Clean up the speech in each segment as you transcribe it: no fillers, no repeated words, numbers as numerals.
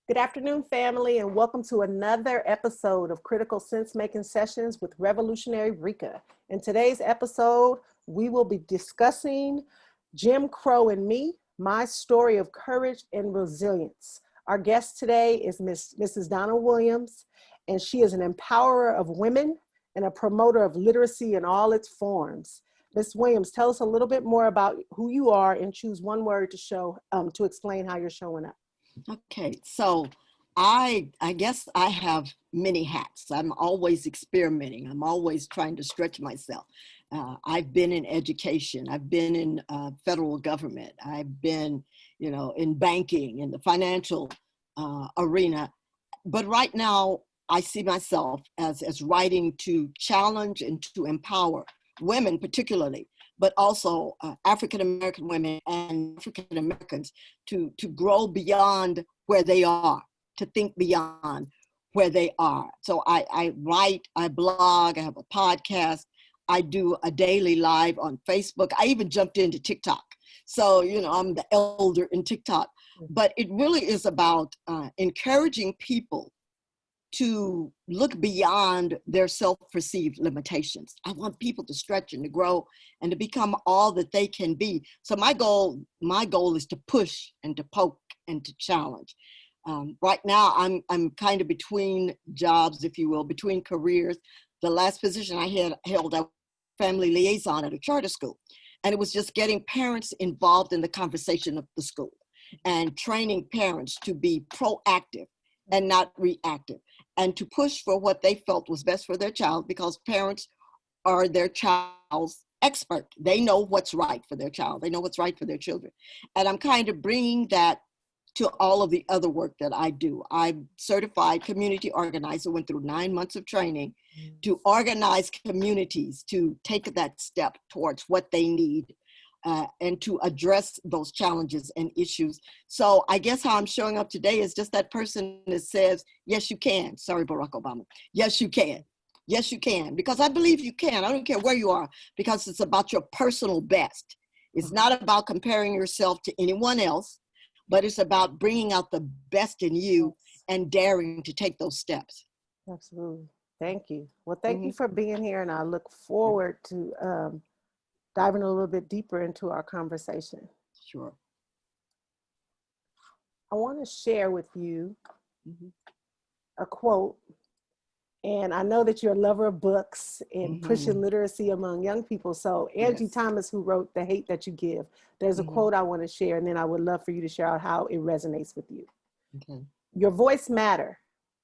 Good afternoon, family, and welcome to another episode of Critical Sense Making Sessions with Revolutionary Rika. In today's episode, we will be discussing Jim Crow and Me, my story of courage and resilience. Our guest today is Mrs. Donna Williams, and she is an empowerer of women and a promoter of literacy in all its forms. Ms. Williams, tell us a little bit more about who you are and choose one word to explain how you're showing up. Okay, so I guess I have many hats. I'm always experimenting. I'm always trying to stretch myself. I've been in education. I've been in federal government. I've been, in banking, in the financial arena. But right now, I see myself as writing to challenge and to empower women, particularly, but also African-American women and African-Americans to grow beyond where they are, to think beyond where they are. So I write, I blog, I have a podcast, I do a daily live on Facebook. I even jumped into TikTok. So, I'm the elder in TikTok. But it really is about encouraging people to look beyond their self-perceived limitations. I want people to stretch and to grow and to become all that they can be. So my goal is to push and to poke and to challenge. Right now, I'm kind of between jobs, if you will, between careers. The last position I held, I was family liaison at a charter school. And it was just getting parents involved in the conversation of the school and training parents to be proactive and not reactive, and to push for what they felt was best for their child, because parents are their child's expert. They know what's right for their child. They know what's right for their children. And I'm kind of bringing that to all of the other work that I do. I'm certified community organizer, went through 9 months of training to organize communities, to take that step towards what they need and to address those challenges and issues. So I guess how I'm showing up today is just that person that says, yes, you can. Sorry, Barack Obama. Yes, you can. Yes, you can. Because I believe you can. I don't care where you are, because it's about your personal best. It's not about comparing yourself to anyone else, but it's about bringing out the best in you and daring to take those steps. Absolutely. Thank you. Well, thank you for being here, and I look forward to diving a little bit deeper into our conversation. Sure. I want to share with you a quote, and I know that you're a lover of books and pushing literacy among young people. So Angie Thomas, who wrote The Hate That You Give, there's a quote I want to share, and then I would love for you to share out how it resonates with you. Your voice matter.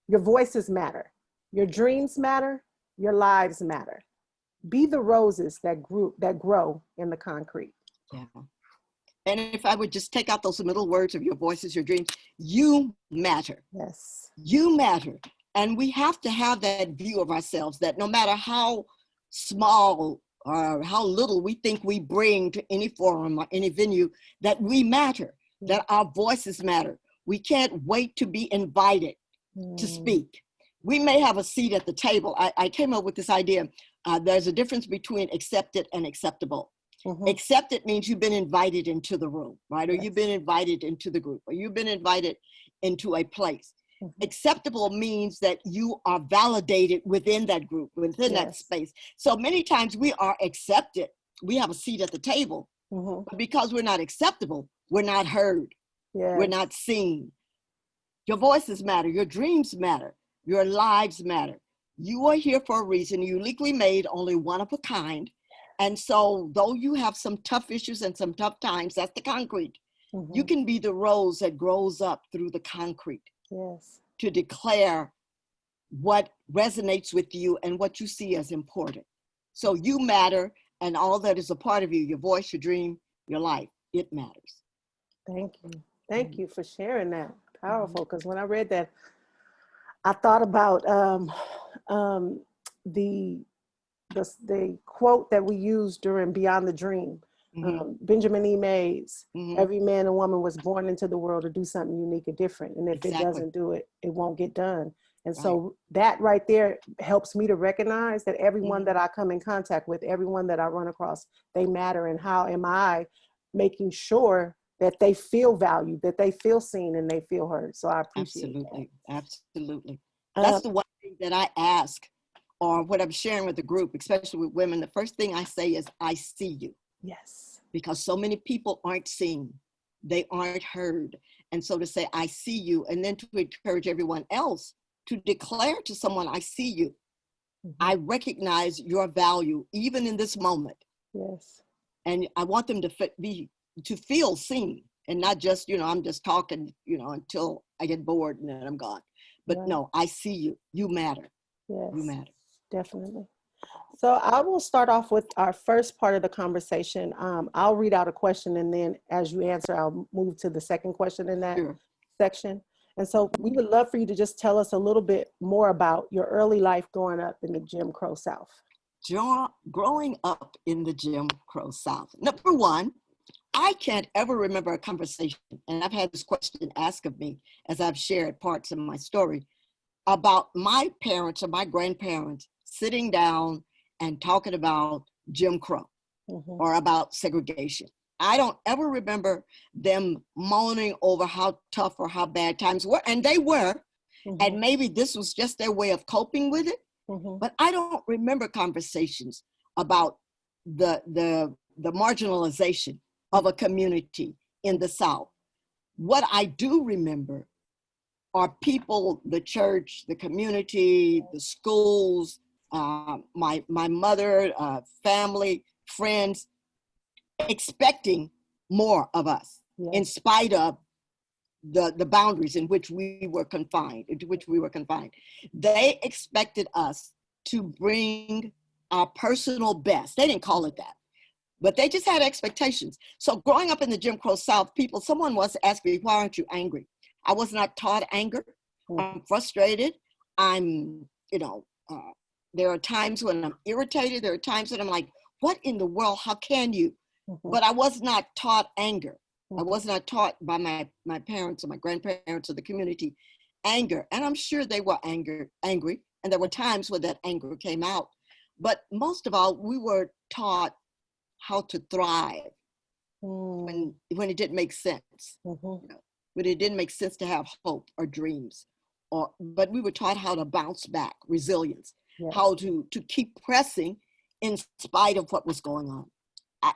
Your voices matter. Your dreams matter. Your lives matter. Be the roses that grow in the concrete. Yeah. And if I would just take out those middle words of your voices, your dreams, you matter. Yes. You matter. And we have to have that view of ourselves, that no matter how small or how little we think we bring to any forum or any venue, that we matter, that our voices matter. We can't wait to be invited to speak. We may have a seat at the table. I came up with this idea. There's a difference between accepted and acceptable. Accepted means you've been invited into the room, right? Or you've been invited into the group, or you've been invited into a place. Acceptable means that you are validated within that group, within that space. So many times we are accepted. We have a seat at the table, but because we're not acceptable, we're not heard. We're not seen. Your voices matter. Your dreams matter. Your lives matter. You are here for a reason, uniquely made, only one of a kind. And so though you have some tough issues and some tough times, that's the concrete. You can be the rose that grows up through the concrete to declare what resonates with you and what you see as important. So you matter, and all that is a part of you, your voice, your dream, your life, it matters. Thank you. Thank you for sharing that. Powerful, because when I read that, I thought about the quote that we used during Beyond the Dream. Benjamin E. Mays, every man and woman was born into the world to do something unique and different. And if it doesn't do it, it won't get done. And so that right there helps me to recognize that everyone that I come in contact with, everyone that I run across, they matter. And how am I making sure that they feel valued, that they feel seen, and they feel heard. So I appreciate Absolutely. Absolutely. that. That's the one thing that I ask, or what I'm sharing with the group, especially with women. The first thing I say is, I see you. Yes. Because so many people aren't seen, they aren't heard. And so to say, I see you, and then to encourage everyone else to declare to someone, I see you. I recognize your value, even in this moment. Yes. And I want them to feel seen, and not just, I'm just talking, until I get bored and then I'm gone. But Right. no, I see you. You matter. Yes. You matter. Definitely. So I will start off with our first part of the conversation. I'll read out a question, and then as you answer, I'll move to the second question in that section. And so we would love for you to just tell us a little bit more about your early life growing up in the Jim Crow South. Growing up in the Jim Crow South. Number one, I can't ever remember a conversation, and I've had this question asked of me as I've shared parts of my story, about my parents or my grandparents sitting down and talking about Jim Crow or about segregation. I don't ever remember them moaning over how tough or how bad times were, and they were, and maybe this was just their way of coping with it. But I don't remember conversations about the marginalization of a community in the South. What I do remember are people, the church, the community, the schools, my mother, family, friends, expecting more of us, in spite of the boundaries into which we were confined. They expected us to bring our personal best. They didn't call it that, but they just had expectations. So growing up in the Jim Crow South, someone once asked me, why aren't you angry? I was not taught anger. I'm frustrated. There are times when I'm irritated. There are times when I'm like, what in the world? How can you? But I was not taught anger. I was not taught by my parents or my grandparents or the community anger. And I'm sure they were angry. And there were times when that anger came out. But most of all, we were taught how to thrive when it didn't make sense. When it didn't make sense to have hope or dreams. But we were taught how to bounce back, resilience, how to keep pressing in spite of what was going on.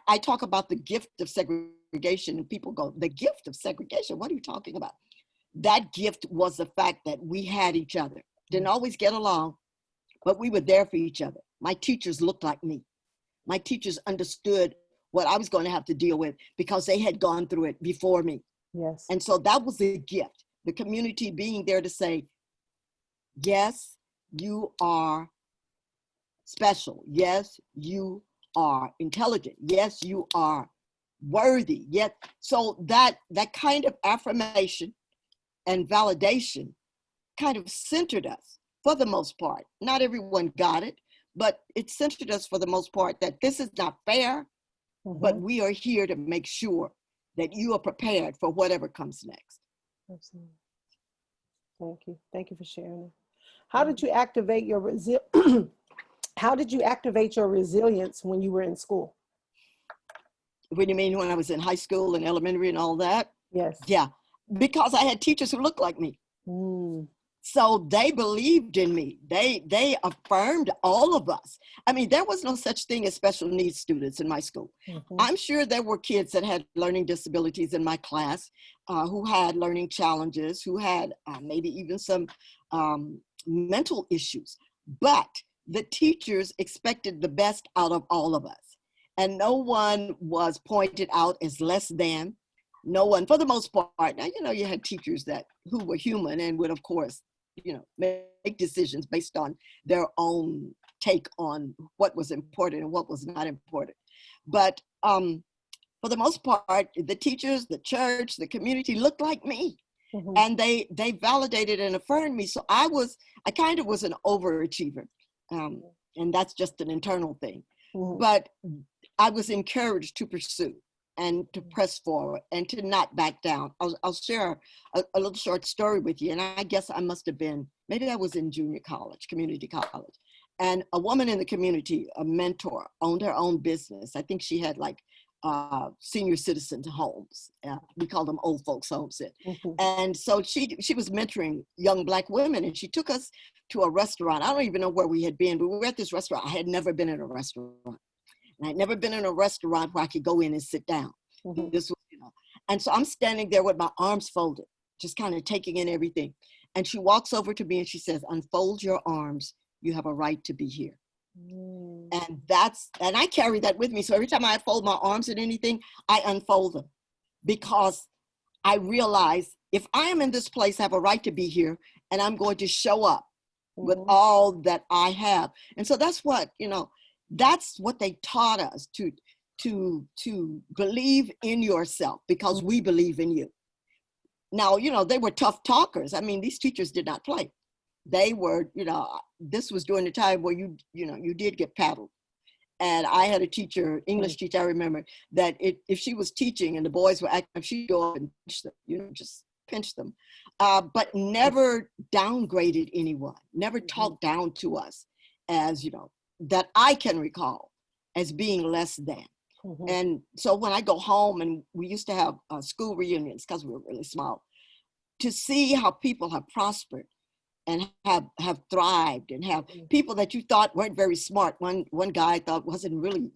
I talk about the gift of segregation, and people go, the gift of segregation? What are you talking about? That gift was the fact that we had each other. Didn't always get along, but we were there for each other. My teachers looked like me. My teachers understood what I was going to have to deal with because they had gone through it before me. Yes. And so that was a gift. The community being there to say, yes, you are special. Yes, you are intelligent. Yes, you are worthy. Yet, so that kind of affirmation and validation kind of centered us for the most part. Not everyone got it, but it centered us for the most part that this is not fair, but we are here to make sure that you are prepared for whatever comes next. Absolutely. Thank you. Thank you for sharing it. How did you activate your resilience when you were in school? What do you mean, when I was in high school and elementary and all that? Yes. Yeah, because I had teachers who looked like me. So they believed in me. They affirmed all of us. I mean, there was no such thing as special needs students in my school. I'm sure there were kids that had learning disabilities in my class, who had learning challenges, who had maybe even some mental issues. But the teachers expected the best out of all of us. And no one was pointed out as less than. No one, for the most part. Now, you had teachers who were human and would, of course, make decisions based on their own take on what was important and what was not important. But for the most part, the teachers, the church, the community looked like me. And they validated and affirmed me. So I kind of was an overachiever. And that's just an internal thing. But I was encouraged to pursue and to press forward and to not back down. I'll share a little short story with you. And I guess I must have been, maybe I was in junior college, community college. And a woman in the community, a mentor, owned her own business. I think she had like senior citizen homes. We call them old folks homes. Mhm. And so she was mentoring young Black women, and she took us to a restaurant. I don't even know where we had been, but we were at this restaurant. I had never been in a restaurant. And I'd never been in a restaurant where I could go in and sit down. Mhm. This was, and so I'm standing there with my arms folded, just kind of taking in everything. And she walks over to me and she says, "Unfold your arms. You have a right to be here." Mm. And I carry that with me. So every time I fold my arms at anything, I unfold them, because I realize if I am in this place, I have a right to be here, and I'm going to show up with Mhm. all that I have. And so that's what, that's what they taught us, to believe in yourself, because we believe in you. Now, they were tough talkers. I mean, these teachers did not play. They were, this was during the time where you did get paddled. And I had a teacher, English teacher, I remember, that if she was teaching and the boys were acting, she'd go up and pinch them, just pinch them. But never downgraded anyone, never talked down to us as, that I can recall as being less than. Mhm. And so when I go home, and we used to have school reunions because we were really small, to see how people have prospered and have thrived, and have people that you thought weren't very smart. One guy I thought wasn't really,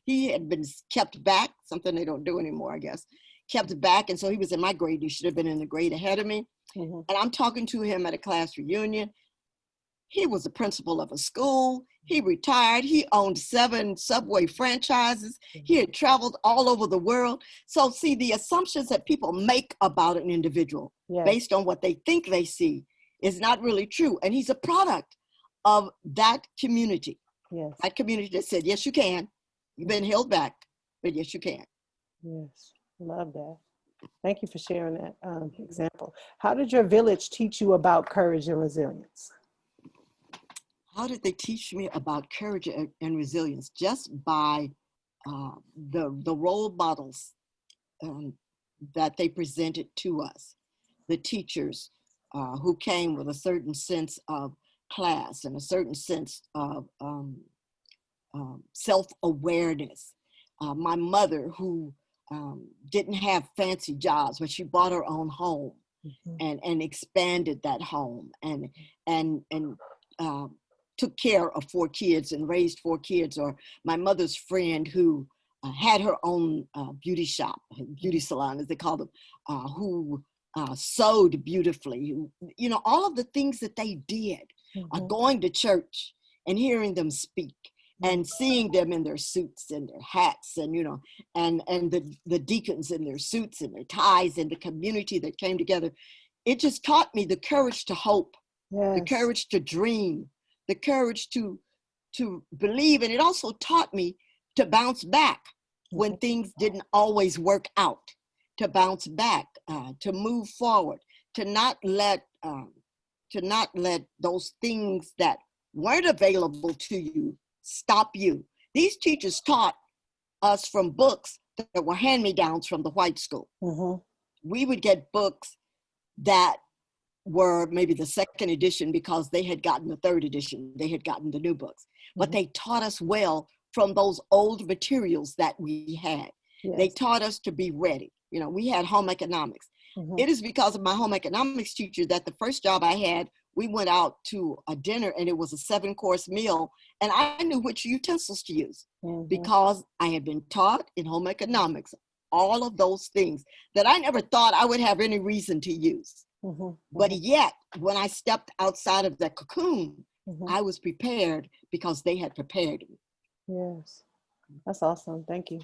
he had been kept back, something they don't do anymore, I guess, kept back. And so he was in my grade. He should have been in the grade ahead of me. Mhm. And I'm talking to him at a class reunion. He was the principal of a school. He retired. He owned 7 Subway franchises. He had traveled all over the world. So see, the assumptions that people make about an individual Yes. based on what they think they see is not really true. And he's a product of that community. Yes. That community that said, yes, you can. You've been held back, but yes, you can. Yes. Love that. Thank you for sharing that example. How did your village teach you about courage and resilience? How did they teach me about courage and resilience? Just by the role models that they presented to us, the teachers who came with a certain sense of class and a certain sense of self-awareness. My mother, who didn't have fancy jobs, but she bought her own home and expanded that home and took care of 4 kids and raised 4 kids. Or my mother's friend who had her own beauty shop, beauty salon, as they call them, who sewed beautifully. All of the things that they did, going to church and hearing them speak and seeing them in their suits and their hats, and and the deacons in their suits and their ties, and the community that came together. It just taught me the courage to hope, the courage to dream, the courage to believe. And it also taught me to bounce back when things didn't always work out, to bounce back, to move forward, to not let those things that weren't available to you stop you. These teachers taught us from books that were hand-me-downs from the white school. We would get books that were maybe the 2nd edition because they had gotten the 3rd edition, they had gotten the new books. But they taught us well from those old materials that we had. Yes. They taught us to be ready. We had home economics. It is because of my home economics teacher that the first job I had, we went out to a dinner and it was a 7-course meal, and I knew which utensils to use because I had been taught in home economics all of those things that I never thought I would have any reason to use. But yet, when I stepped outside of that cocoon, I was prepared because they had prepared me. Yes, that's awesome. Thank you.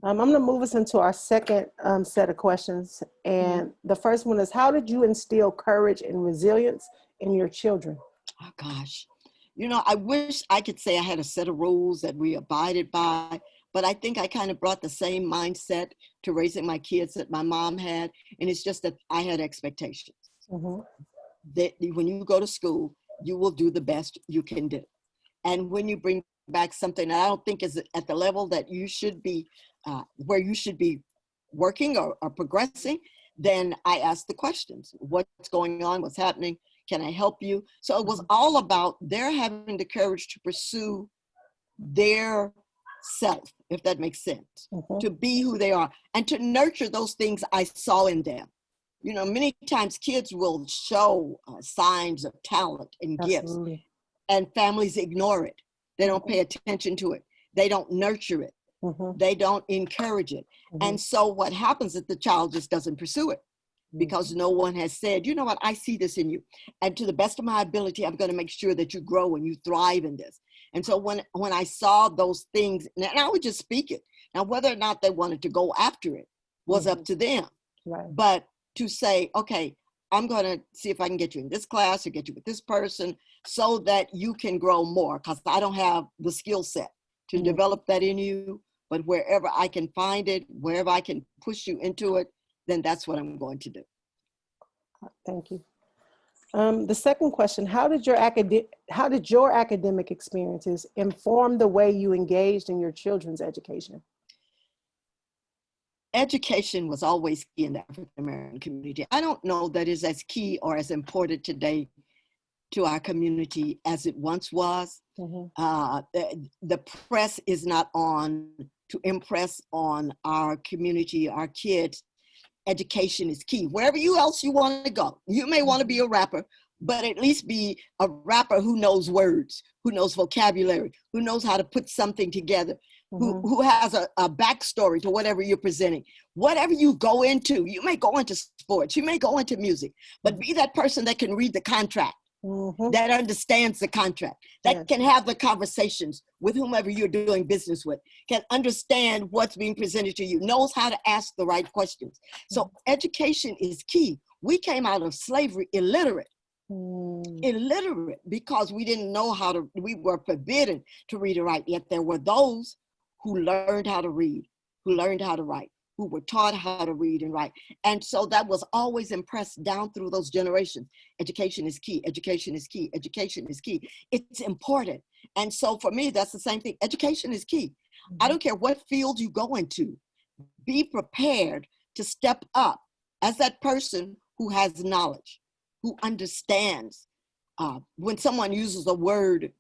I'm going to move us into our second set of questions. And the first one is, how did you instill courage and resilience in your children? Oh, gosh. I wish I could say I had a set of rules that we abided by, but I think I kind of brought the same mindset to raising my kids that my mom had. And it's just that I had expectations. That when you go to school, you will do the best you can do. And when you bring back something that I don't think is at the level that you should be, where you should be working or progressing, then I ask the questions. What's going on? What's happening? Can I help you? So it was all about their having the courage to pursue their self, if that makes sense, Mhm. to be who they are and to nurture those things I saw in them. You know, many times kids will show signs of talent and gifts, Absolutely. and families ignore it. They don't Mhm. pay attention to it. They don't nurture it. Mhm. They don't encourage it. Mhm. And so what happens is the child just doesn't pursue it because Mhm. no one has said, you know what, I see this in you. And to the best of my ability, I'm going to make sure that you grow and you thrive in this. And so when I saw those things, and I would just speak it. Now, whether or not they wanted to go after it was up Mhm. to them. Right. But to say, okay, I'm going to see if I can get you in this class or get you with this person so that you can grow more, because I don't have the skill set to Mhm. develop that in you. But wherever I can find it, wherever I can push you into it, then that's what I'm going to do. Thank you. The second question, how did your academic experiences inform the way you engaged in your children's education? Education was always key in the African American community. I don't know that is as key or as important today to our community as it once was. Mhm. The press is not on to impress on our community, our kids. Education is key. Wherever else you want to go, you may want to be a rapper, but at least be a rapper who knows words, who knows vocabulary, who knows how to put something together, Mhm. who has a backstory to whatever you're presenting. Whatever you go into, you may go into sports, you may go into music, but be that person that can read the contract, Mhm. that understands the contract, that Yes. can have the conversations with whomever you're doing business with, can understand what's being presented to you, knows how to ask the right questions. So education is key. We came out of slavery Mm. illiterate because we didn't know how to, we were forbidden to read and write. Yet there were those who learned how to read, who learned how to write, who were taught how to read and write. And so that was always impressed down through those generations. Education is key, education is key, education is key. It's important. And so for me, that's the same thing. Education is key. I Mhm. don't care what field you go into, be prepared to step up as that person who has knowledge, who understands. When someone uses a word,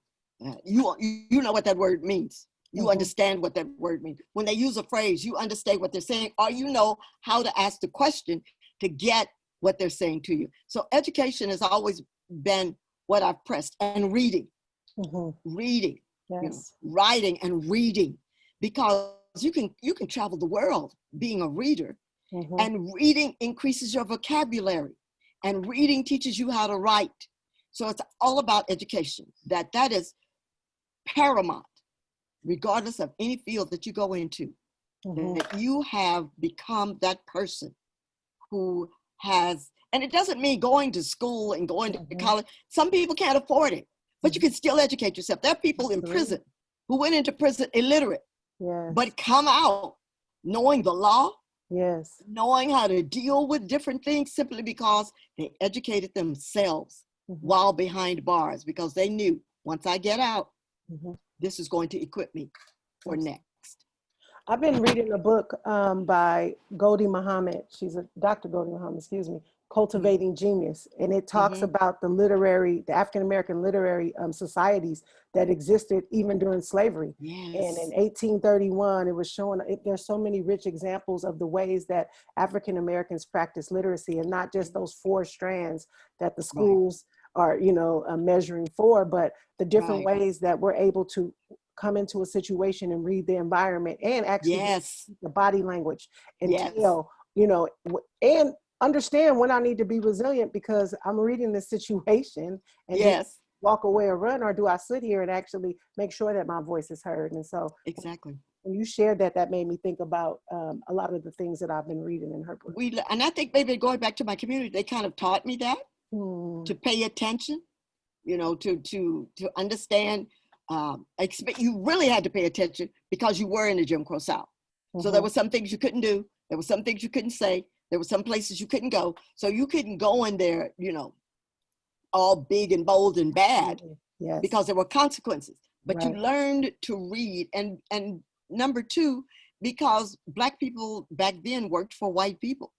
you know what that word means. You Mhm. understand what that word means. When they use a phrase, you understand what they're saying, or you know how to ask the question to get what they're saying to you. So education has always been what I've pressed, and Mhm. reading, Yes. writing and reading, because you can travel the world being a reader, Mhm. and reading increases your vocabulary, and reading teaches you how to write. So it's all about education. That is paramount, regardless of any field that you go into, Mhm. that you have become that person who has, and it doesn't mean going to school and going to Mhm. college. Some people can't afford it, but you Mhm. can still educate yourself. There are people in Absolutely. prison who went into prison illiterate, Yes. but come out knowing the law, Yes. knowing how to deal with different things simply because they educated themselves Mhm. while behind bars, because they knew once I get out, Mhm. this is going to equip me for Absolutely. next. I've been reading a book by Goldie Muhammad. She's a Dr. Goldie Muhammad, excuse me, Cultivating Genius. And it talks Mm-hmm. about the African-American literary societies that existed even during slavery. And in Yes. 1831, it was showing, there's so many rich examples of the ways that African-Americans practice literacy, and not just those four strands that the Right. schools are, measuring for, but the different Right. ways that we're able to come into a situation and read the environment and actually be Yes. the body language and Yes. tell, and understand when I need to be resilient because I'm reading this situation, and do I Yes. walk away or run, or do I sit here and actually make sure that my voice is heard? And so Exactly. when you shared that, that made me think about a lot of the things that I've been reading in her book. And I think maybe going back to my community, they kind of taught me that, Hmm. to pay attention, to understand. You really had to pay attention because you were in the Jim Crow South. So there Mm-hmm. were some things you couldn't do. There were some things you couldn't say. There were some places you couldn't go. So you couldn't go in there, all big and bold and bad, Absolutely. Yes. because there were consequences. But you Right. learned to read, and number two, because Black people back then worked for white people,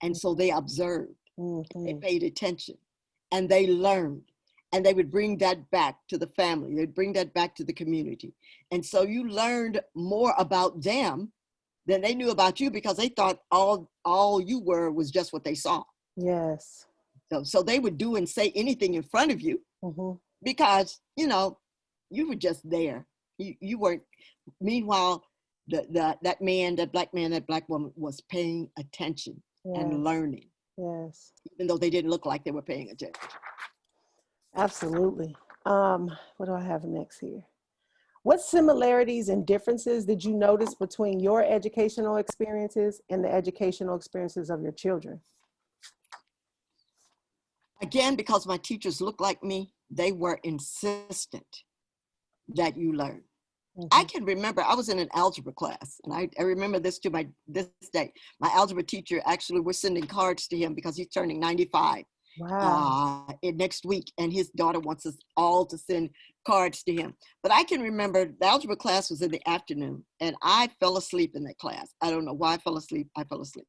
and so they observed, they Mm-hmm. paid attention, and they learned. and they would bring that back to the family. They'd bring that back to the community. And so you learned more about them than they knew about you, because they thought all you were was just what they saw. Yes. So they would do and say anything in front of you, because, you were just there. You weren't. Meanwhile, that man, that black man, that black woman was paying attention and learning. Yes. Even though they didn't look like they were paying attention. Absolutely. What do I have next here? What similarities and differences did you notice between your educational experiences and the educational experiences of your children? Again, because my teachers looked like me, they were insistent that you learn. I can remember I was in an algebra class, and I remember this to this day. My algebra teacher, actually, we're sending cards to him because he's turning 95 next week, and his daughter wants us all to send cards to him. But I can remember the algebra class was in the afternoon, and I fell asleep in that class. I don't know why I fell asleep. I fell asleep.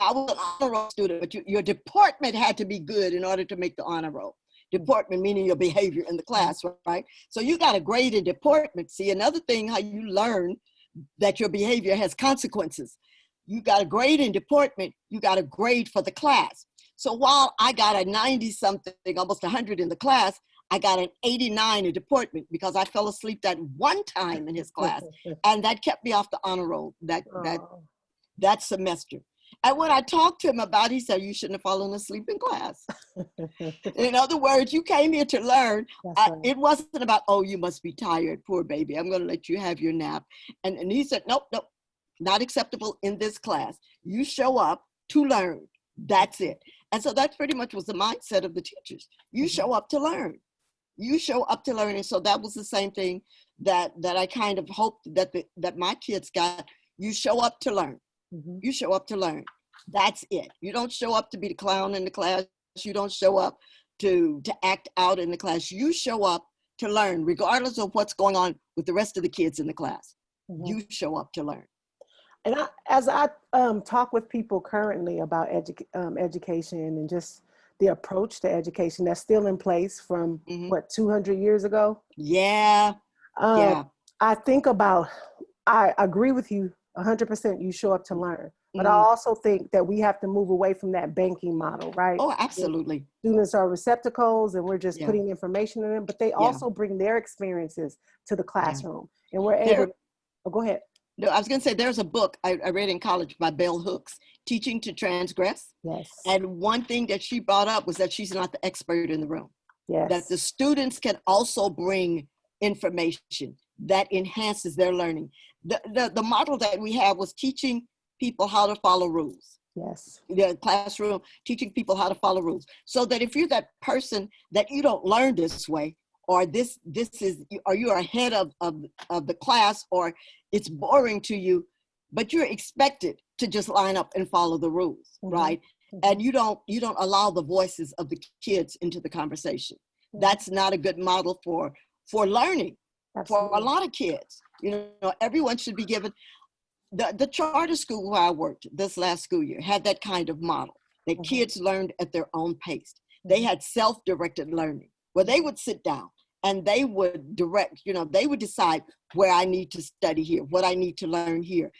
I was an honor roll student, but your deportment had to be good in order to make the honor roll. Deportment meaning your behavior in the class, right? So you got a grade in deportment. See, another thing how you learn that your behavior has consequences. You got a grade in deportment, you got a grade for the class. So while I got a 90 something, almost 100 in the class, I got an 89 in deportment because I fell asleep that one time in his class, and that kept me off the honor roll that semester. And when I talked to him about it, he said, you shouldn't have fallen asleep in class. In other words, you came here to learn. It wasn't about, oh, you must be tired, poor baby, I'm going to let you have your nap. And he said, nope, not acceptable in this class. You show up to learn. That's it. And so that pretty much was the mindset of the teachers. You show up to learn. You show up to learn. And so that was the same thing that I kind of hoped that my kids got. You show up to learn. You show up to learn. That's it. You don't show up to be the clown in the class. You don't show up to act out in the class. You show up to learn, regardless of what's going on with the rest of the kids in the class. You show up to learn. And as I talk with people currently about education and just the approach to education that's still in place from 200 years ago? Yeah. I think about, I agree with you 100%, you show up to learn. But I also think that we have to move away from that banking model, right? Oh, absolutely. Students are receptacles and we're just putting information in them, but they also bring their experiences to the classroom. And we're able to, go ahead. No, I was going to say, there's a book I read in college by Bell Hooks, Teaching to Transgress. Yes. And one thing that she brought up was that she's not the expert in the room. Yes. That the students can also bring information that enhances their learning. The model that we have was teaching people how to follow rules. Yes. The classroom, teaching people how to follow rules. So that if you're that person that you don't learn this way, or this is, or you are ahead of the class, or it's boring to you, but you're expected to just line up and follow the rules, right? And you don't allow the voices of the kids into the conversation. That's not a good model for learning. Absolutely. For a lot of kids. Everyone should be given. The charter school where I worked this last school year had that kind of model, that kids learned at their own pace. They had self-directed learning, where they would sit down and they would direct, they would decide where I need to study here, what I need to learn here.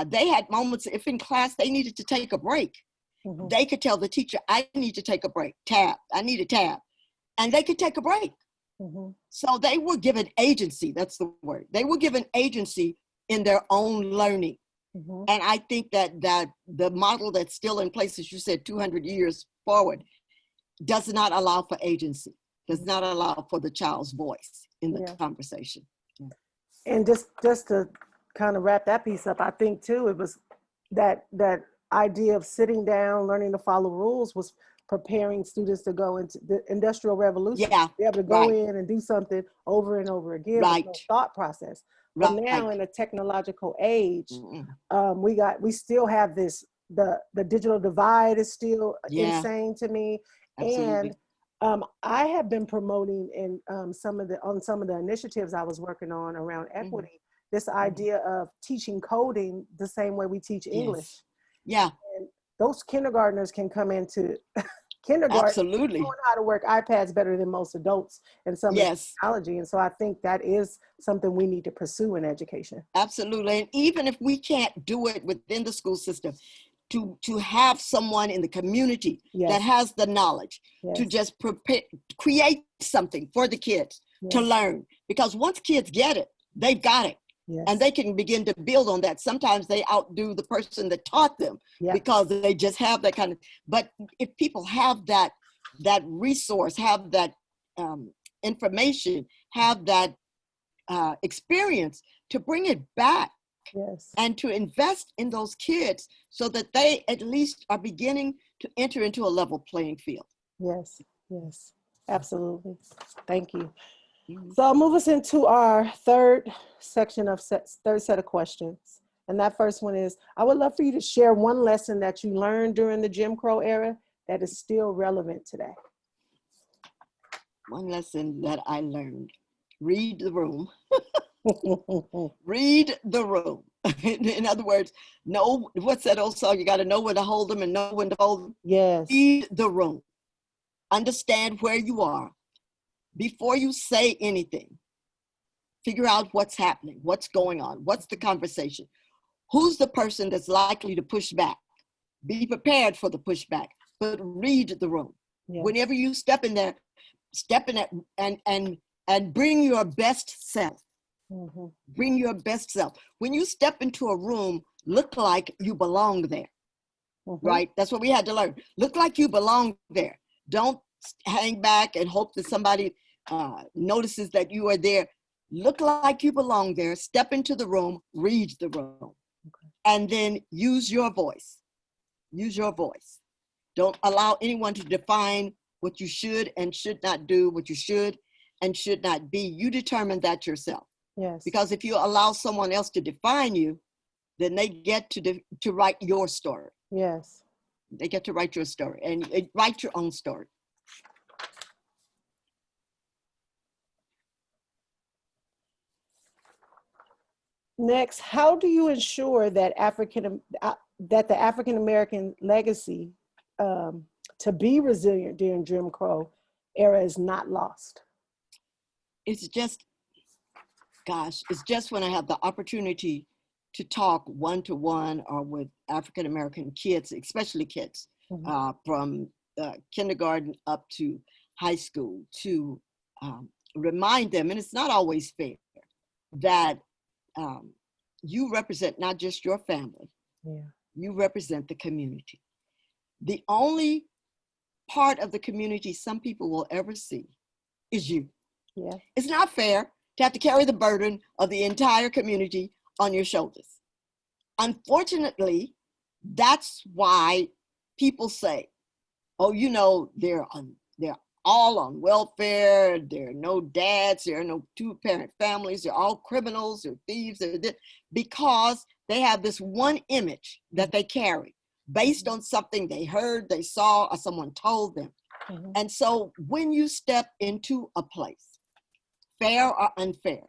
They had moments, if in class they needed to take a break, they could tell the teacher, I need to take a break, I need a tab, and they could take a break. So they were given agency, that's the word. They were given agency in their own learning. And I think that the model that's still in place, as you said, 200 years forward, does not allow for agency, does not allow for the child's voice in the conversation. And just to kind of wrap that piece up, I think too, it was that idea of sitting down, learning to follow rules was preparing students to go into the Industrial Revolution. Be able to go in and do something over and over again with no thought process. But now in a technological age, we still have this, the digital divide is still insane to me. Absolutely. And I have been promoting in some of the initiatives I was working on around equity, this idea of teaching coding the same way we teach English. Yeah. And those kindergartners can come into kindergarten, Absolutely. knowing how to work iPads better than most adults and some of the Yes, technology. And so I think that is something we need to pursue in education. absolutely. And even if we can't do it within the school system, to have someone in the community that Yes, has the knowledge to yes, just prepare, create something for the kids to yes, learn. Because once kids get it, they've got it. And yes, they can begin to build on that. Sometimes they outdo the person that taught them yep, because they just have that kind of, but if people have that resource, have that information, have that experience to bring it back yes, and to invest in those kids so that they at least are beginning to enter into a level playing field. yes, yes, absolutely. Thank you. Mhm. So I'll move us into our third section of third set of questions. And that first one is, I would love for you to share one lesson that you learned during the Jim Crow era that is still relevant today. One lesson that I learned: read the room. Read the room. In other words, know what's that old song? You got to know when to hold them and know when to fold them. Yes. Read the room. Understand where you are before you say anything. Figure out what's happening, what's going on, what's the conversation, who's the person that's likely to push back. Be prepared for the pushback, but read the room. Yes. Whenever you step in there, step in it and bring your best self. Mm-hmm. Bring your best self. When you step into a room, look like you belong there, Mm-hmm. right? That's what we had to learn. Look like you belong there. Don't hang back and hope that somebody notices that you are there. Look like you belong there. Step into the room, read the room, and then use your voice. Use your voice. Don't allow anyone to define what you should and should not do, what you should and should not be. You determine that yourself. Yes. Because if you allow someone else to define you, then they get to write your story. Yes. They get to write your story and write your own story. Next, how do you ensure that that the African American legacy to be resilient during Jim Crow era is not lost? It's just, gosh, it's just when I have the opportunity to talk one-to-one or with African American kids, especially kids from kindergarten up to high school, to remind them, and it's not always fair, that you represent not just your family, Yeah. you represent the community. The only part of the community some people will ever see is you. Yeah. It's not fair to have to carry the burden of the entire community on your shoulders. Unfortunately, that's why people say, oh, you know, they're all on welfare, there are no dads, there are no two-parent families, they're all criminals, they're thieves, because they have this one image that they carry based on something they heard, they saw, or someone told them. Mm-hmm. And so when you step into a place, fair or unfair,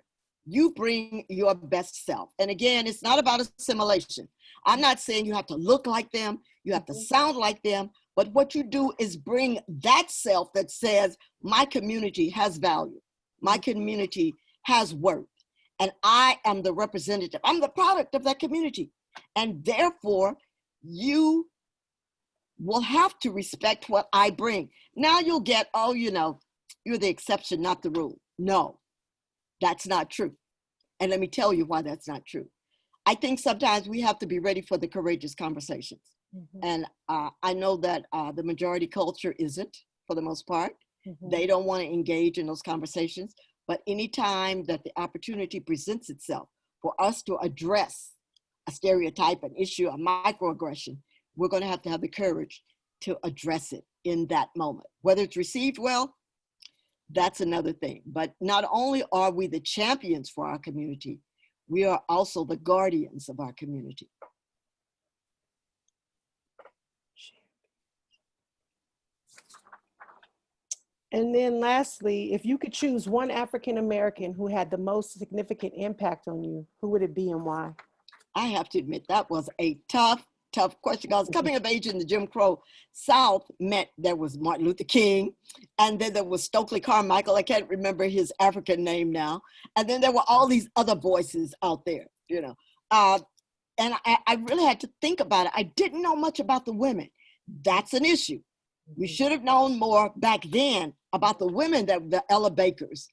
you bring your best self. And again, it's not about assimilation. I'm not saying you have to look like them, you have to sound like them, but what you do is bring that self that says, my community has value, my community has worth, and I am the representative, I'm the product of that community. And therefore, you will have to respect what I bring. Now you'll get, oh, you know, you're the exception, not the rule. No, that's not true. And let me tell you why that's not true. I think sometimes we have to be ready for the courageous conversations. And I know that the majority culture isn't, for the most part. They don't want to engage in those conversations. But anytime that the opportunity presents itself for us to address a stereotype, an issue, a microaggression, we're going to have the courage to address it in that moment. Whether it's received well, that's another thing. But not only are we the champions for our community, we are also the guardians of our community. And then lastly, if you could choose one African American who had the most significant impact on you, who would it be and why? I have to admit, that was a tough tough question because coming of age in the Jim Crow South meant there was Martin Luther King, and then there was Stokely Carmichael. I can't remember his African name now. And then there were all these other voices out there, you know. And I really had to think about it. I didn't know much about the women. That's an issue. We should have known more back then about the women, the Ella Bakers.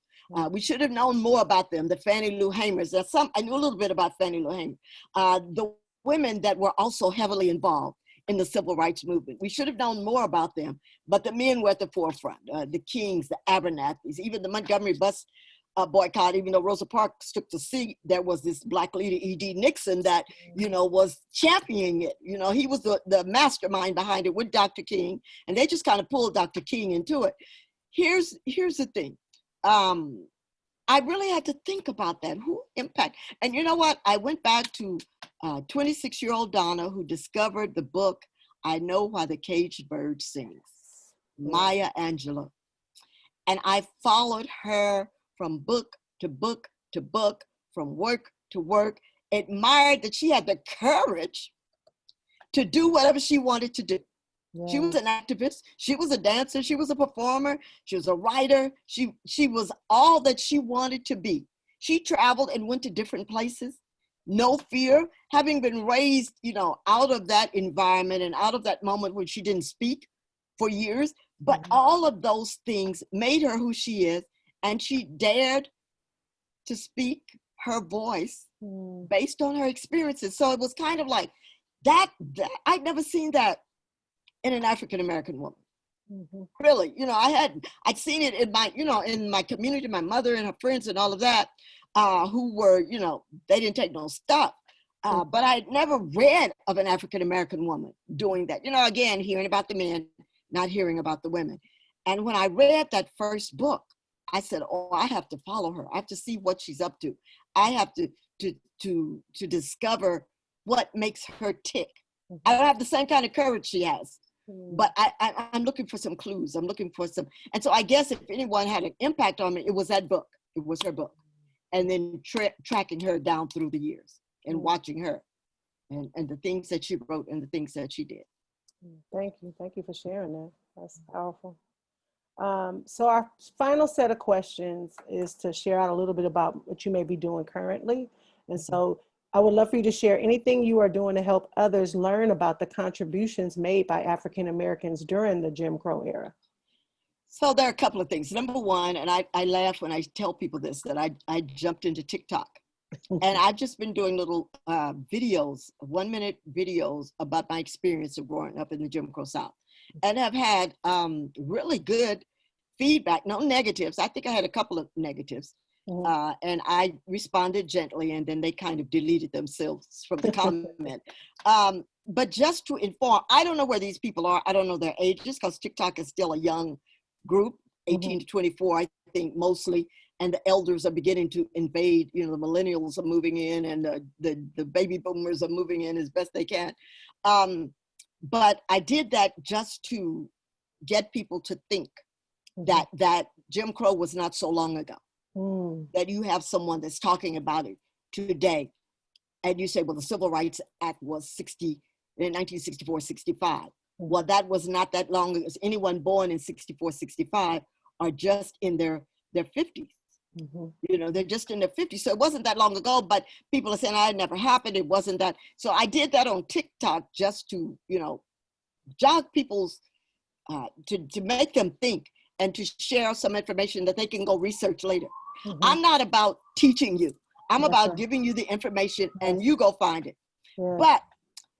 We should have known more about them, the Fannie Lou Hamers. I knew a little bit about Fannie Lou Hamer. The women that were also heavily involved in the civil rights movement. We should have known more about them, but the men were at the forefront, the Kings, the Abernathys, even the Montgomery bus boycott, even though Rosa Parks took the seat, there was this black leader, E.D. Nixon, that, you know, was championing it. You know, he was the mastermind behind it with Dr. King, and they just kind of pulled Dr. King into it. Here's the thing. I really had to think about that. Who impact? And you know what? I went back to 26-year-old Donna, who discovered the book, I Know Why the Caged Bird Sings, Maya Angelou. And I followed her from book to book to book, from work to work, admired that she had the courage to do whatever she wanted to do. Yeah. She was an activist, she was a dancer, she was a performer, she was a writer, she was all that she wanted to be. She traveled and went to different places, no fear, having been raised, you know, out of that environment and out of that moment when she didn't speak for years. But all of those things made her who she is, and she dared to speak her voice based on her experiences. So it was kind of like that I'd never seen that in an African-American woman. Really, you know, I'd seen it in my, you know, in my community, my mother and her friends and all of that, who were, you know, they didn't take no stuff. But I'd never read of an African-American woman doing that. You know, again, hearing about the men, not hearing about the women. And when I read that first book, I said, oh, I have to follow her. I have to see what she's up to. I have to discover what makes her tick. I don't have the same kind of courage she has, but I'm looking for some clues. I'm looking for some. And so I guess if anyone had an impact on me, it was that book. It was her book. And then tracking her down through the years and watching her and the things that she wrote and the things that she did. Thank you. Thank you for sharing that. That's powerful. So our final set of questions is to share out a little bit about what you may be doing currently. And so I would love for you to share anything you are doing to help others learn about the contributions made by African Americans during the Jim Crow era. So there are a couple of things. Number one, and I laugh when I tell people this, that I jumped into TikTok. And I've just been doing little videos, 1-minute videos about my experience of growing up in the Jim Crow South. And I've had really good feedback, no negatives. I think I had a couple of negatives. And I responded gently, and then they kind of deleted themselves from the comment. But just to inform, I don't know where these people are. I don't know their ages, because TikTok is still a young group, 18 to 24, I think, mostly. And the elders are beginning to invade, you know, the millennials are moving in, and the baby boomers are moving in as best they can. But I did that just to get people to think that Jim Crow was not so long ago. That you have someone that's talking about it today. And you say, well, the Civil Rights Act was in 1964, 65. Well, that was not that long ago. Anyone born in 64, 65 are just in their 50s. You know, they're just in their 50s. So it wasn't that long ago, but people are saying, it never happened. It wasn't that. So I did that on TikTok just to, you know, jog people's, to make them think and to share some information that they can go research later. I'm not about teaching you. I'm about giving you the information and you go find it. But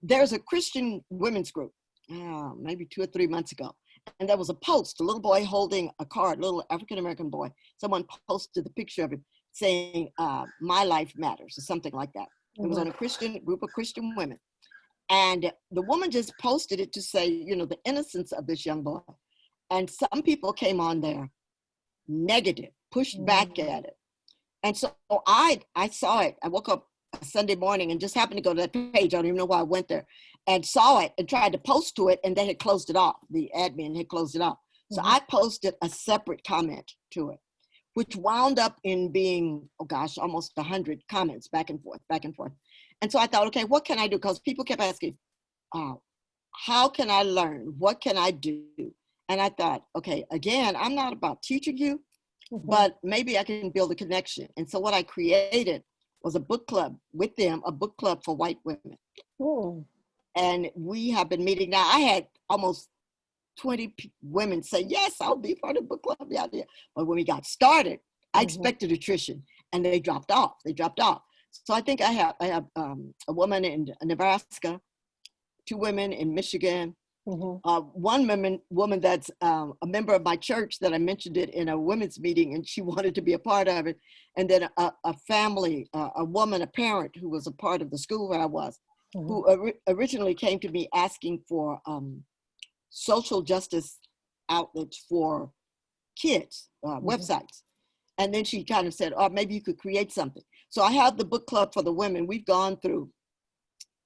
there's a Christian women's group, maybe 2 or 3 months ago. And there was a post, a little boy holding a card, a little African-American boy. Someone posted the picture of him saying, my life matters, or something like that. It was on a group of Christian women. And the woman just posted it to say, you know, the innocence of this young boy. And some people came on there negative, pushed back at it. And so I saw it. I woke up Sunday morning and just happened to go to that page. I don't even know why I went there, and saw it and tried to post to it, and they had closed it off. The admin had closed it off. So I posted a separate comment to it, which wound up in being, oh gosh, almost 100 comments back and forth, back and forth. And so I thought, okay, what can I do? Because people kept asking, uh, how can I learn? What can I do? And I thought, okay, again, I'm not about teaching you, but maybe I can build a connection. And so what I created was a book club with them, a book club for white women. Mm. And we have been meeting now. I had almost 20 women say, yes, I'll be part of the book club. Yeah, yeah. But when we got started, I expected attrition, and they dropped off. So I think I have a woman in Nebraska, 2 women in Michigan, one woman that's a member of my church that I mentioned it in a women's meeting, and she wanted to be a part of it. And then a family, a woman, a parent who was a part of the school where I was, who originally came to me asking for social justice outlets for kids, websites. And then she kind of said, oh, maybe you could create something. So I have the book club for the women. We've gone through,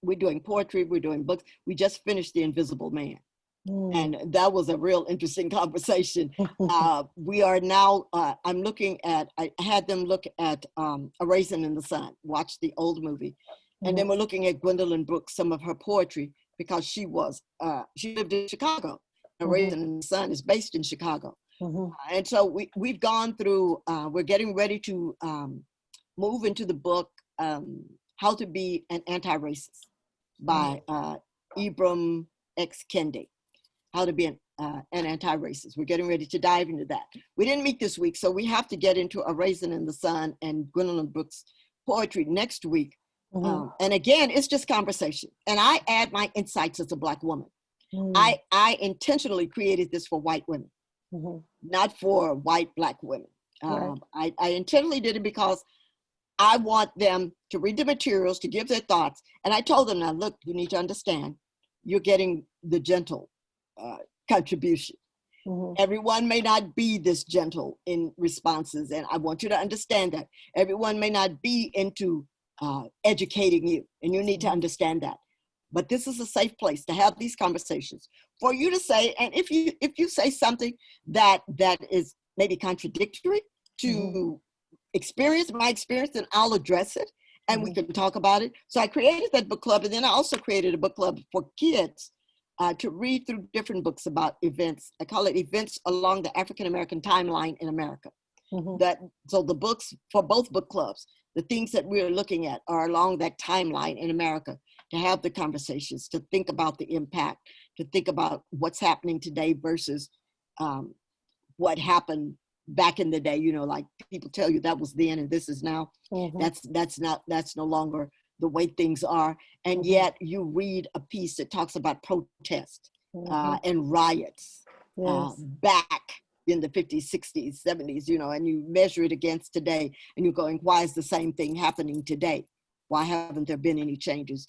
we're doing poetry, we're doing books. We just finished The Invisible Man. And that was a real interesting conversation. We are now, I'm looking at, I had them look at A Raisin in the Sun, watch the old movie. And then we're looking at Gwendolyn Brooks, some of her poetry, because she lived in Chicago. A Raisin in the Sun is based in Chicago. And so we've gone through, we're getting ready to move into the book, How to Be an Anti-Racist by Ibram X. Kendi. How to Be an Anti-Racist. We're getting ready to dive into that. We didn't meet this week, so we have to get into A Raisin in the Sun and Gwendolyn Brooks' poetry next week. And again, it's just conversation. And I add my insights as a Black woman. I intentionally created this for white women, not for white Black women. I intentionally did it because I want them to read the materials, to give their thoughts. And I told them, now, look, you need to understand, you're getting the gentle contribution. Everyone may not be this gentle in responses. And I want you to understand that. Everyone may not be into educating you, and you need to understand that. But this is a safe place to have these conversations for you to say, and if you say something that is maybe contradictory to my experience, then I'll address it and we can talk about it. So I created that book club, and then I also created a book club for kids to read through different books about events. I call it Events Along the African-American Timeline in America. So the books for both book clubs, the things that we're looking at are along that timeline in America, to have the conversations, to think about the impact, to think about what's happening today versus what happened back in the day. You know, like people tell you that was then and this is now. That's no longer the way things are. And yet you read a piece that talks about protest and riots back in the 50s, 60s, 70s, you know, and you measure it against today, and you're going, why is the same thing happening today? Why haven't there been any changes?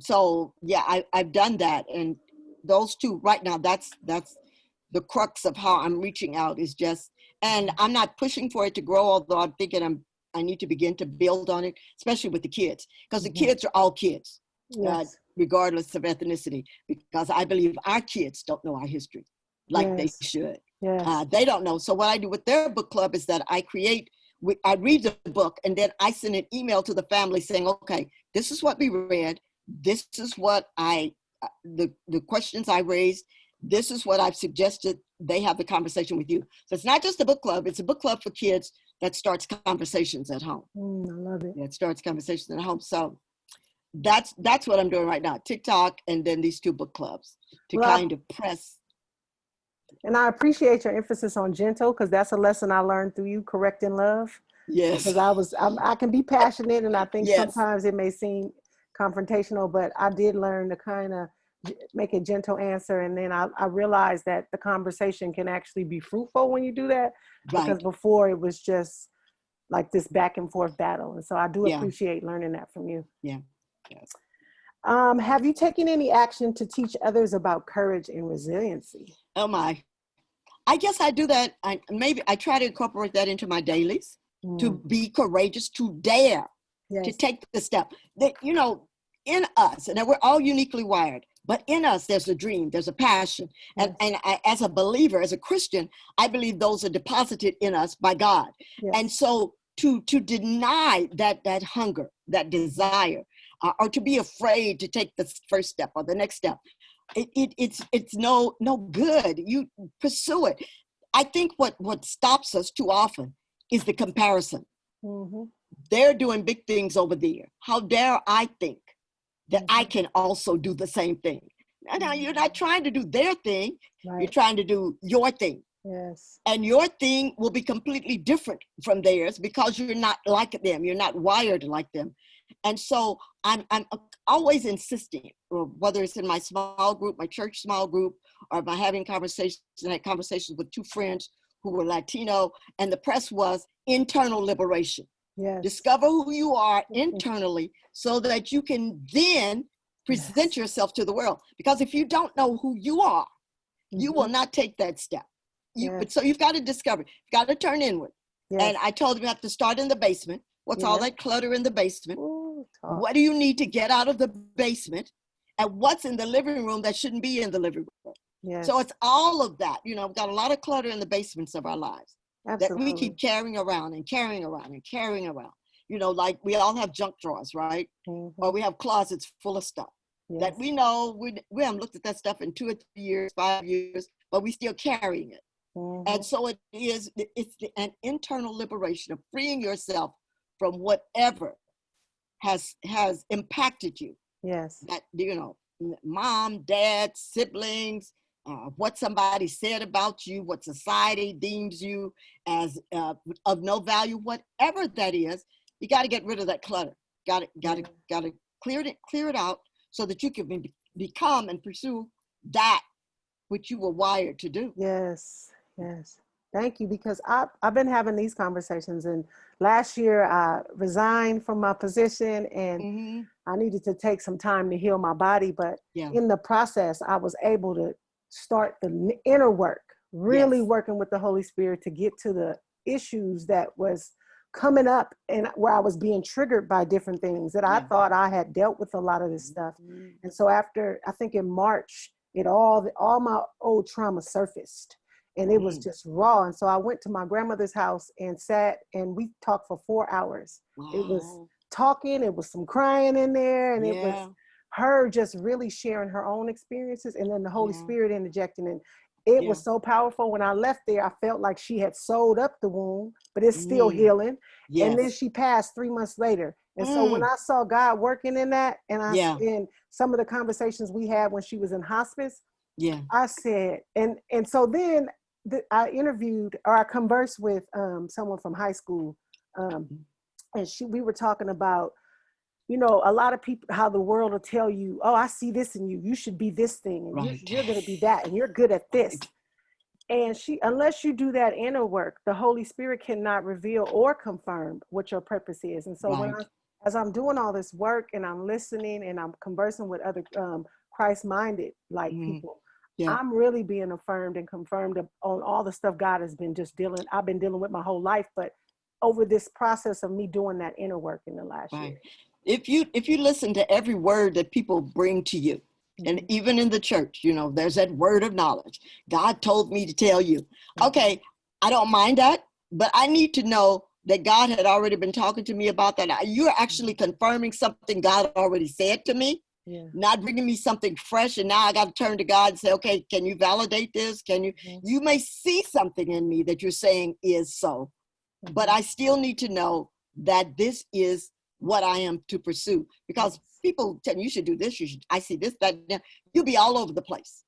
So yeah, I've done that. And those two right now, that's the crux of how I'm reaching out, is just, and I'm not pushing for it to grow, although I'm thinking I need to begin to build on it, especially with the kids, because the kids are all kids, regardless of ethnicity, because I believe our kids don't know our history like they should. They don't know. So what I do with their book club is that I read the book, and then I send an email to the family saying, okay, this is what we read. This is what the questions I raised. This is what I've suggested. They have the conversation with you. So it's not just a book club. It's a book club for kids that starts conversations at home. I love it. It starts conversations at home. So that's what I'm doing right now. TikTok, and then these 2 book clubs to kind of press. And I appreciate your emphasis on gentle, because that's a lesson I learned through you, correcting love. Yes. Because I can be passionate, and I think sometimes it may seem confrontational, but I did learn to kind of make a gentle answer. And then I realized that the conversation can actually be fruitful when you do that, because before it was just like this back and forth battle. And so I do appreciate learning that from you. Yeah. Yes. Have you taken any action to teach others about courage and resiliency? Oh my. I guess I do that. I try to incorporate that into my dailies, to be courageous, to dare, to take the step. That, you know, in us, and we're all uniquely wired, but in us, there's a dream, there's a passion. And I, as a believer, as a Christian, I believe those are deposited in us by God. And so to deny that hunger, that desire, or to be afraid to take the first step or the next step. It's no good. You pursue it. I think what stops us too often is the comparison. Mm-hmm. They're doing big things over there. How dare I think that I can also do the same thing? Now you're not trying to do their thing. Right. You're trying to do your thing. Yes. And your thing will be completely different from theirs because you're not like them. You're not wired like them. And so I'm always insisting, whether it's in my small group, my church small group, or by having conversations, I had conversations with two friends who were Latino, and the press was internal liberation. Yes. Discover who you are internally so that you can then present yourself to the world. Because if you don't know who you are, you will not take that step. So you've got to discover, you've got to turn inward. Yes. And I told them you have to start in the basement. What's all that clutter in the basement? Ooh, what do you need to get out of the basement? And what's in the living room that shouldn't be in the living room? Yes. So it's all of that. You know, we've got a lot of clutter in the basements of our lives. Absolutely. That we keep carrying around and carrying around and carrying around. You know, like we all have junk drawers, right? Or we have closets full of stuff that we know we haven't looked at that stuff in 2 or 3 years, 5 years, but we still carrying it. And so it's an internal liberation of freeing yourself from whatever has impacted you. Yes. That, you know, mom, dad, siblings, what somebody said about you, what society deems you as of no value, whatever that is, you got to get rid of that clutter. Got to clear it out so that you can become and pursue that which you were wired to do. Yes. Yes. Thank you, because I've been having these conversations, and last year I resigned from my position, and I needed to take some time to heal my body. But in the process, I was able to start the inner work, really working with the Holy Spirit to get to the issues that was coming up and where I was being triggered by different things that I thought I had dealt with a lot of this stuff. And so after, I think in March, all my old trauma surfaced. And it was just raw. And so I went to my grandmother's house and sat, and we talked for 4 hours. Wow. It was talking, it was some crying in there, and it was her just really sharing her own experiences, and then the Holy Spirit interjecting. And it was so powerful. When I left there, I felt like she had sewed up the wound, but it's still healing. And then she passed 3 months later. And so when I saw God working in that, and in some of the conversations we had when she was in hospice, I said, and so then I interviewed, or I conversed with someone from high school, and we were talking about, you know, a lot of people, how the world will tell you, oh, I see this in you, you should be this thing, and you're going to be that, and you're good at this. And unless you do that inner work, the Holy Spirit cannot reveal or confirm what your purpose is. And so as I'm doing all this work, and I'm listening, and I'm conversing with other Christ-minded people, I'm really being affirmed and confirmed on all the stuff God has been I've been dealing with my whole life, but over this process of me doing that inner work in the last year. If you listen to every word that people bring to you, and even in the church, you know, there's that word of knowledge. God told me to tell you. Okay, I don't mind that, but I need to know that God had already been talking to me about that. You're actually confirming something God already said to me. Not bringing me something fresh, and now I got to turn to God and say, okay, can you validate this? Can you? You may see something in me that you're saying is so, but I still need to know that this is what I am to pursue. Because people tell you should do this, I see this, that. You'll be all over the place,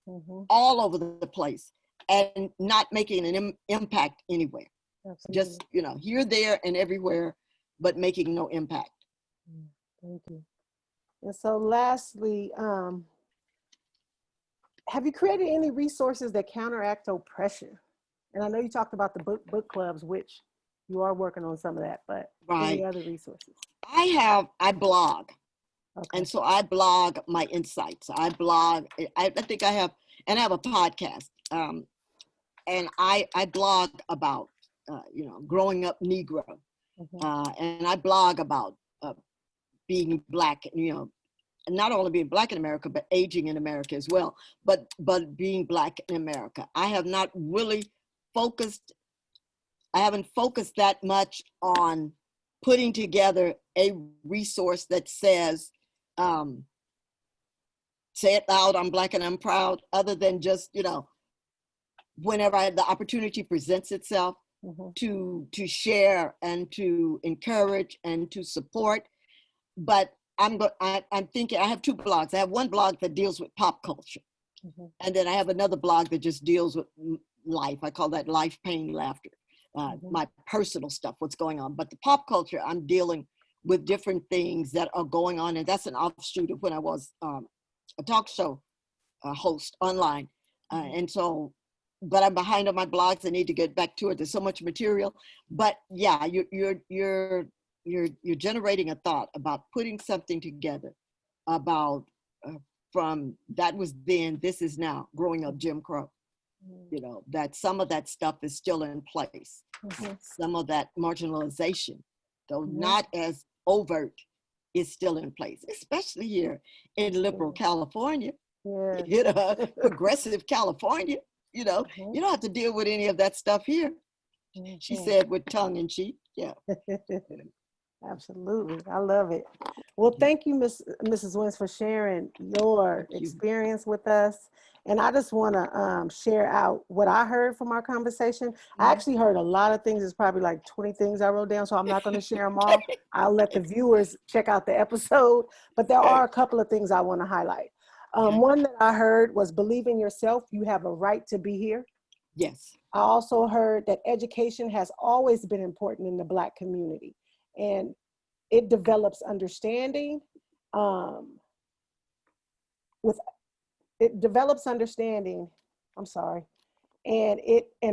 all over the place, and not making an impact anywhere. Absolutely. Just, you know, here, there, and everywhere, but making no impact. Thank you. And so lastly, have you created any resources that counteract oppression? And I know you talked about the book clubs, which you are working on some of that, but any other resources? I blog. Okay. And so I blog my insights. I think I have a podcast. And I blog about, you know, growing up Negro. And I blog about being Black, you know, not only being Black in America, but aging in America as well, but being Black in America. I have not really focused that much on putting together a resource that says um, say it loud, I'm Black and I'm proud, other than just, whenever the opportunity presents itself to share and to encourage and to support. But I'm thinking I have two blogs. I have one blog that deals with pop culture. And then I have another blog that just deals with life. I call that life, pain, laughter, my personal stuff, what's going on. But the pop culture, I'm dealing with different things that are going on. And that's an offshoot of when I was a talk show host online. And so, but I'm behind on my blogs. I need to get back to it. There's so much material. But yeah, you're generating a thought about putting something together about from that was then, this is now, growing up Jim Crow. That some of that stuff is still in place. Some of that marginalization, though not as overt, is still in place, especially here in liberal California, progressive California. You don't have to deal with any of that stuff here. She said with tongue in cheek. Yeah. Absolutely. I love it. Well, thank you, Mrs. Wentz, for sharing your experience with us. And I just want to share out what I heard from our conversation. I actually heard a lot of things. It's probably like 20 things I wrote down, so I'm not going to share them all. I'll let the viewers check out the episode. But there are a couple of things I want to highlight. One that I heard was believe in yourself. You have a right to be here. Yes. I also heard that education has always been important in the Black community. And it develops understanding. And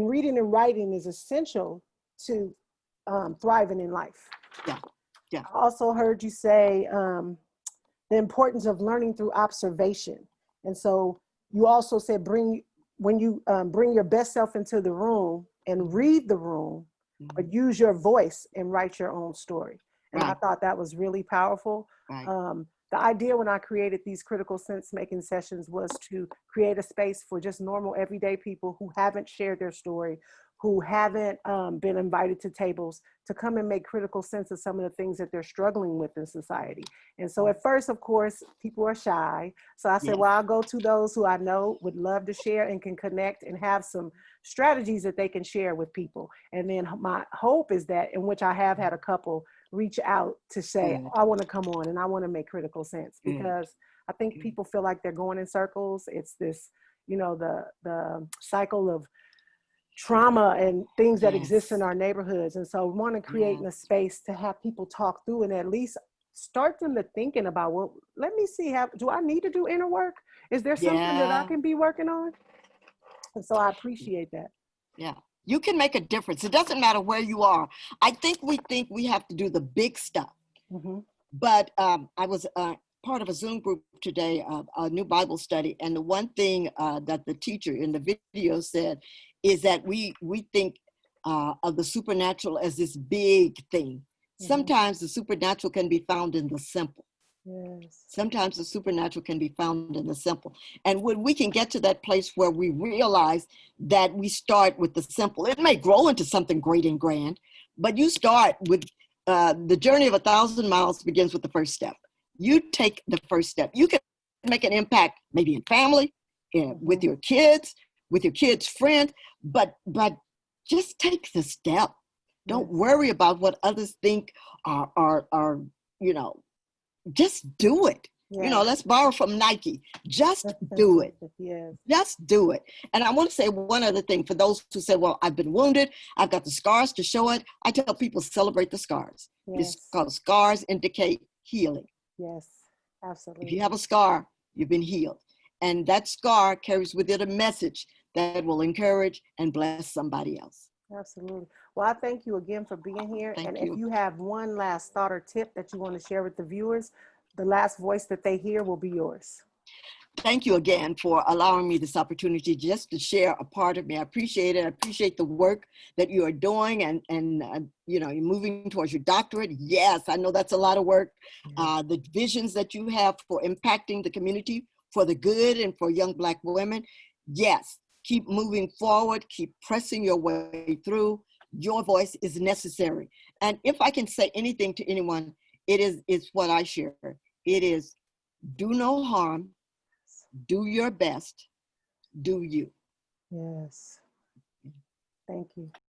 reading and writing is essential to thriving in life. Yeah. I also heard you say the importance of learning through observation. And so you also said when you bring your best self into the room and read the room, but use your voice and write your own story. And I thought that was really powerful. The idea when I created these critical sense making sessions was to create a space for just normal everyday people who haven't shared their story, who haven't been invited to tables, to come and make critical sense of some of the things that they're struggling with in society. And so at first, of course, people are shy. So I said, well, I'll go to those who I know would love to share and can connect and have some strategies that they can share with people. And then my hope is that, in which I have had a couple reach out to say, I want to come on and I want to make critical sense, because I think people feel like they're going in circles. It's this, the cycle of trauma and things that exist in our neighborhoods. And so we want to create a space to have people talk through and at least start them to thinking about, well, let me see, do I need to do inner work? Is there something that I can be working on? And so I appreciate that. Yeah. You can make a difference. It doesn't matter where you are. I think we have to do the big stuff. But I was part of a Zoom group today, a new Bible study. And the one thing that the teacher in the video said is that we think of the supernatural as this big thing. Sometimes the supernatural can be found in the simple. Sometimes the supernatural can be found in the simple. And when we can get to that place where we realize that we start with the simple, it may grow into something great and grand, but you start with the journey of 1,000 miles begins with the first step. You take the first step. You can make an impact maybe in family, with your kids friends, but just take the step. Don't worry about what others think are just do it. Let's borrow from Nike. Just do it. Just do it. And I want to say one other thing for those who say, well, I've been wounded, I've got the scars to show it. I tell people, celebrate the scars. Because scars indicate healing. Yes, absolutely. If you have a scar, you've been healed. And that scar carries with it a message that will encourage and bless somebody else. Absolutely. Well, I thank you again for being here. If you have one last thought or tip that you want to share with the viewers, the last voice that they hear will be yours. Thank you again for allowing me this opportunity just to share a part of me. I appreciate it. I appreciate the work that you are doing and you're moving towards your doctorate. Yes, I know that's a lot of work. The visions that you have for impacting the community for the good and for young Black women. Yes, keep moving forward, keep pressing your way through. Your voice is necessary. And if I can say anything to anyone, it's what I share. It is Do no harm, do your best, do you. Yes. Thank you.